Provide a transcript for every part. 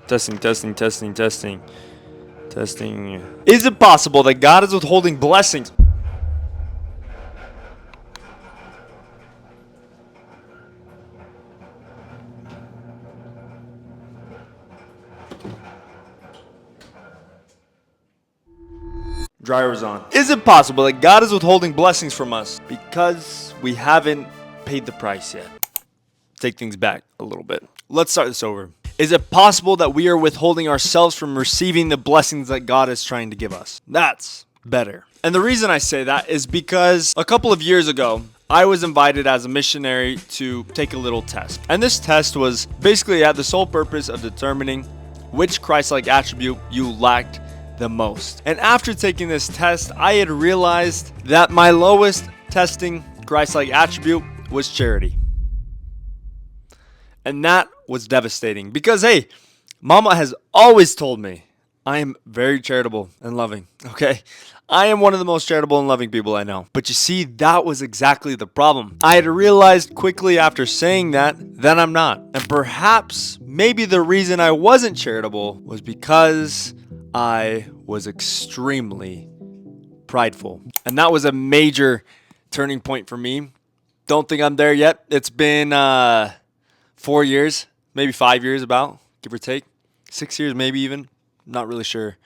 Testing, testing, testing, testing. Testing. Is it possible that God is withholding blessings? Dryer's on. Is it possible that God is withholding blessings from us because we haven't paid the price yet? Take things back a little bit. Let's start this over. Is it possible that we are withholding ourselves from receiving the blessings that God is trying to give us? That's better. And the reason I say that is because a couple of years ago, I was invited as a missionary to take a little test. And this test was basically had the sole purpose of determining which Christ-like attribute you lacked the most. And after taking this test, I had realized that my lowest testing Christ-like attribute was charity. And that was devastating because, hey, Mama has always told me I am very charitable and loving, okay? I am one of the most charitable and loving people I know. But you see, that was exactly the problem. I had realized quickly after saying that I'm not. And perhaps, maybe the reason I wasn't charitable was because I was extremely prideful. And that was a major turning point for me. Don't think I'm there yet. It's been 4 years, maybe 5 years about, give or take. 6 years, maybe even. Not really sure.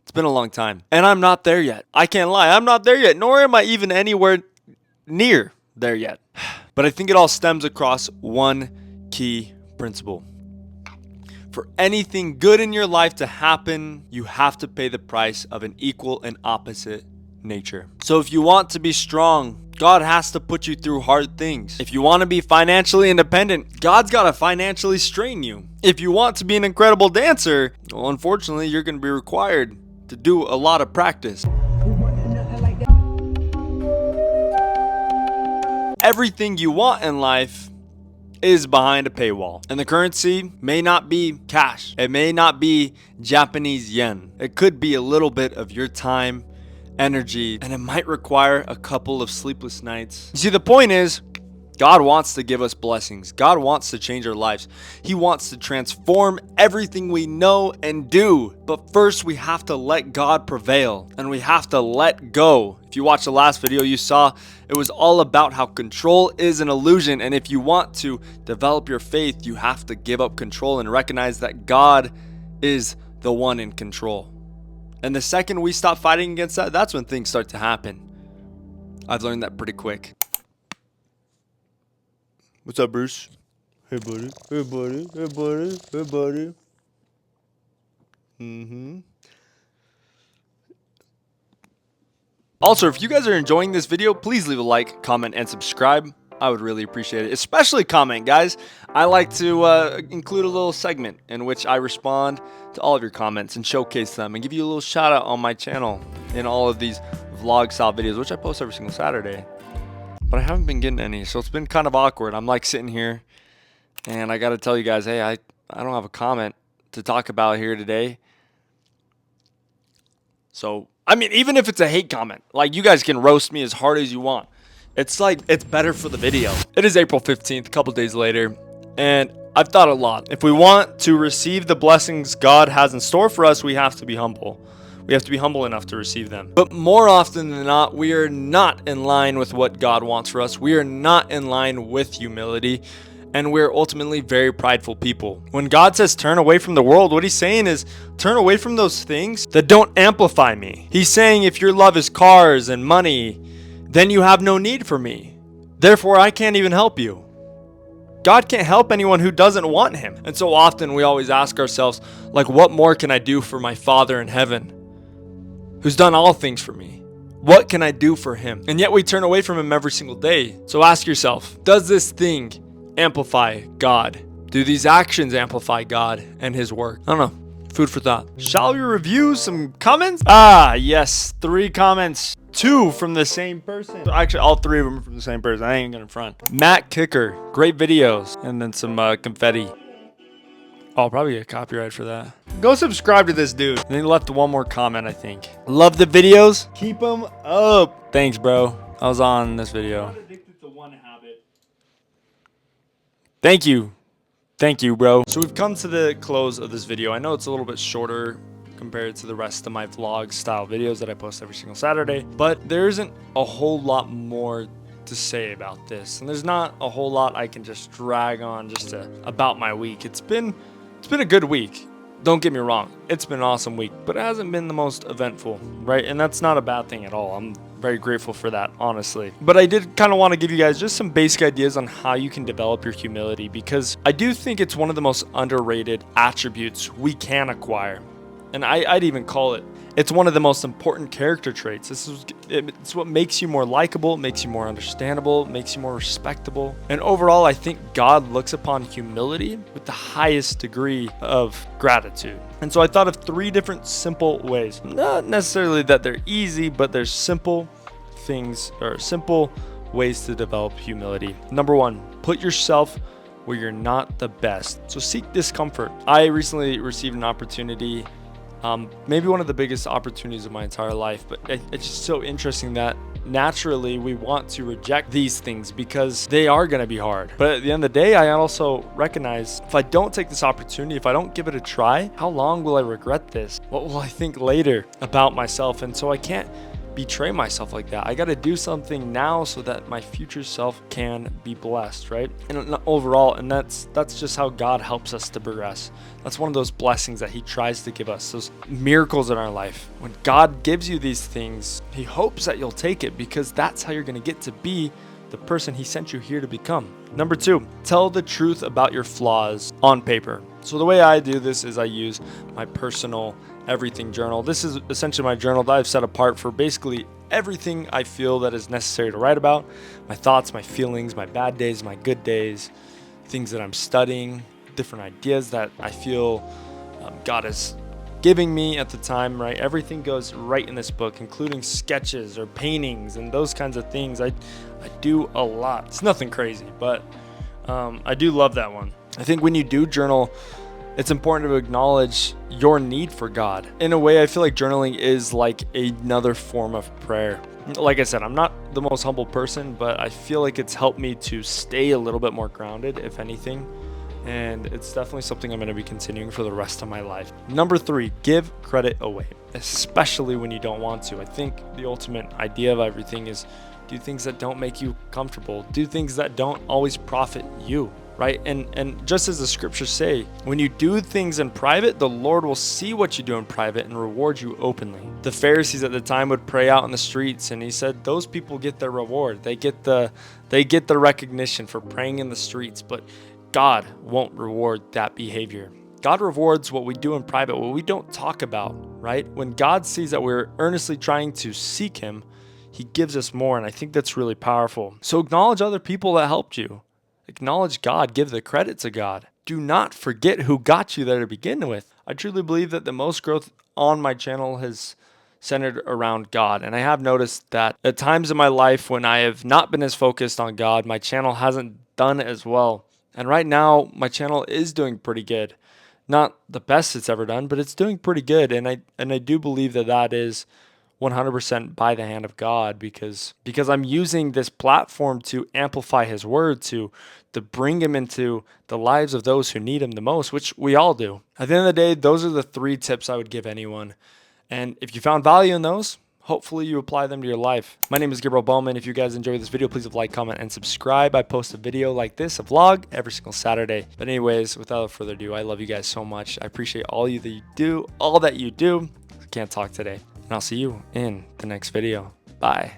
It's been a long time. And I'm not there yet. I can't lie. I'm not there yet, nor am I even anywhere near there yet. But I think it all stems across one key principle. For anything good in your life to happen, you have to pay the price of an equal and opposite nature. So if you want to be strong, God has to put you through hard things. If you want to be financially independent, God's got to financially strain you. If you want to be an incredible dancer, well, unfortunately, you're going to be required to do a lot of practice. Everything you want in life is behind a paywall. And the currency may not be cash. It may not be Japanese yen. It could be a little bit of your time, energy, and it might require a couple of sleepless nights. You see, the point is, God wants to give us blessings. God wants to change our lives. He wants to transform everything we know and do. But first, we have to let God prevail, and we have to let go. If you watched the last video, you saw it was all about how control is an illusion. And if you want to develop your faith, you have to give up control and recognize that God is the one in control. And the second we stop fighting against that, that's when things start to happen. I've learned that pretty quick. What's up, Bruce? Hey, buddy. Hey, buddy. Hey, buddy. Hey, buddy. Also, if you guys are enjoying this video, please leave a like, comment, and subscribe. I would really appreciate it. Especially comment, guys. I like to include a little segment in which I respond to all of your comments and showcase them and give you a little shout out on my channel in all of these vlog style videos, which I post every single Saturday. But I haven't been getting any, so it's been kind of awkward. I'm like sitting here and I got to tell you guys, hey, I don't have a comment to talk about here today. So, I mean, even if it's a hate comment, like you guys can roast me as hard as you want. It's like, it's better for the video. It is April 15th, a couple days later, and I've thought a lot. If we want to receive the blessings God has in store for us, we have to be humble. We have to be humble enough to receive them. But more often than not, we are not in line with what God wants for us. We are not in line with humility, and we're ultimately very prideful people. When God says turn away from the world, what he's saying is turn away from those things that don't amplify me. He's saying if your love is cars and money, then you have no need for me. Therefore, I can't even help you. God can't help anyone who doesn't want him. And so often we always ask ourselves, like, what more can I do for my Father in heaven, who's done all things for me? What can I do for him? And yet we turn away from him every single day. So ask yourself, does this thing amplify God? Do these actions amplify God and his work? I don't know. Food for thought. Shall we review some comments? Ah, yes. 3 comments. 2 from the same person. Actually, all 3 of them are from the same person. I ain't gonna front. Matt Kicker. Great videos. And then some confetti. Oh, I'll probably get copyright for that. Go subscribe to this dude. And then he left 1 more comment, I think. Love the videos. Keep them up. Thanks, bro. I was on this video. Thank you. Thank you, bro. So we've come to the close of this video. I know it's a little bit shorter compared to the rest of my vlog style videos that I post every single Saturday, but there isn't a whole lot more to say about this, and there's not a whole lot I can just drag on about my week. It's been a good week. Don't get me wrong, it's been an awesome week, but it hasn't been the most eventful, right? And that's not a bad thing at all. I'm very grateful for that, honestly. But I did kind of want to give you guys just some basic ideas on how you can develop your humility, because I do think it's one of the most underrated attributes we can acquire. And I'd even call it's one of the most important character traits. It's what makes you more likable, makes you more understandable, makes you more respectable. And overall, I think God looks upon humility with the highest degree of gratitude. And so I thought of 3 different simple ways. Not necessarily that they're easy, but there's simple things or simple ways to develop humility. Number 1, put yourself where you're not the best. So seek discomfort. I recently received an opportunity, maybe one of the biggest opportunities of my entire life, but it's just so interesting that naturally we want to reject these things because they are going to be hard. But at the end of the day, I also recognize if I don't take this opportunity, if I don't give it a try, how long will I regret this? What will I think later about myself? And so I can't betray myself like that. I got to do something now so that my future self can be blessed, right? And overall, and that's just how God helps us to progress. That's one of those blessings that he tries to give us, those miracles in our life. When God gives you these things, he hopes that you'll take it, because that's how you're going to get to be the person he sent you here to become. Number 2, tell the truth about your flaws on paper. So the way I do this is I use my personal everything journal. This is essentially my journal that I've set apart for basically everything I feel that is necessary to write about. My thoughts, my feelings, my bad days, my good days, things that I'm studying, different ideas that I feel God is giving me at the time, right? Everything goes right in this book, including sketches or paintings and those kinds of things. I do a lot. It's nothing crazy, but I do love that one. I think when you do journal, it's important to acknowledge your need for God. In a way, I feel like journaling is like another form of prayer. Like I said, I'm not the most humble person, but I feel like it's helped me to stay a little bit more grounded, if anything. And it's definitely something I'm going to be continuing for the rest of my life. Number 3, give credit away, especially when you don't want to. I think the ultimate idea of everything is do things that don't make you comfortable. Do things that don't always profit you. Right? And just as the scriptures say, when you do things in private, the Lord will see what you do in private and reward you openly. The Pharisees at the time would pray out in the streets, and he said those people get their reward. They get the recognition for praying in the streets, but God won't reward that behavior. God rewards what we do in private, what we don't talk about, right? When God sees that we're earnestly trying to seek him, he gives us more, and I think that's really powerful. So acknowledge other people that helped you. Acknowledge God, give the credit to God. Do not forget who got you there to begin with. I truly believe that the most growth on my channel has centered around God. And I have noticed that at times in my life when I have not been as focused on God, my channel hasn't done as well. And right now, my channel is doing pretty good. Not the best it's ever done, but it's doing pretty good. And I do believe that is 100% by the hand of God, because I'm using this platform to amplify his word, to bring him into the lives of those who need him the most, which we all do. At the end of the day, those are the 3 tips I would give anyone. And if you found value in those, hopefully you apply them to your life. My name is Gabriel Bowman. If you guys enjoyed this video, please like, comment, and subscribe. I post a video like this, a vlog, every single Saturday. But anyways, without further ado, I love you guys so much. I appreciate all that you do. I can't talk today. And I'll see you in the next video. Bye.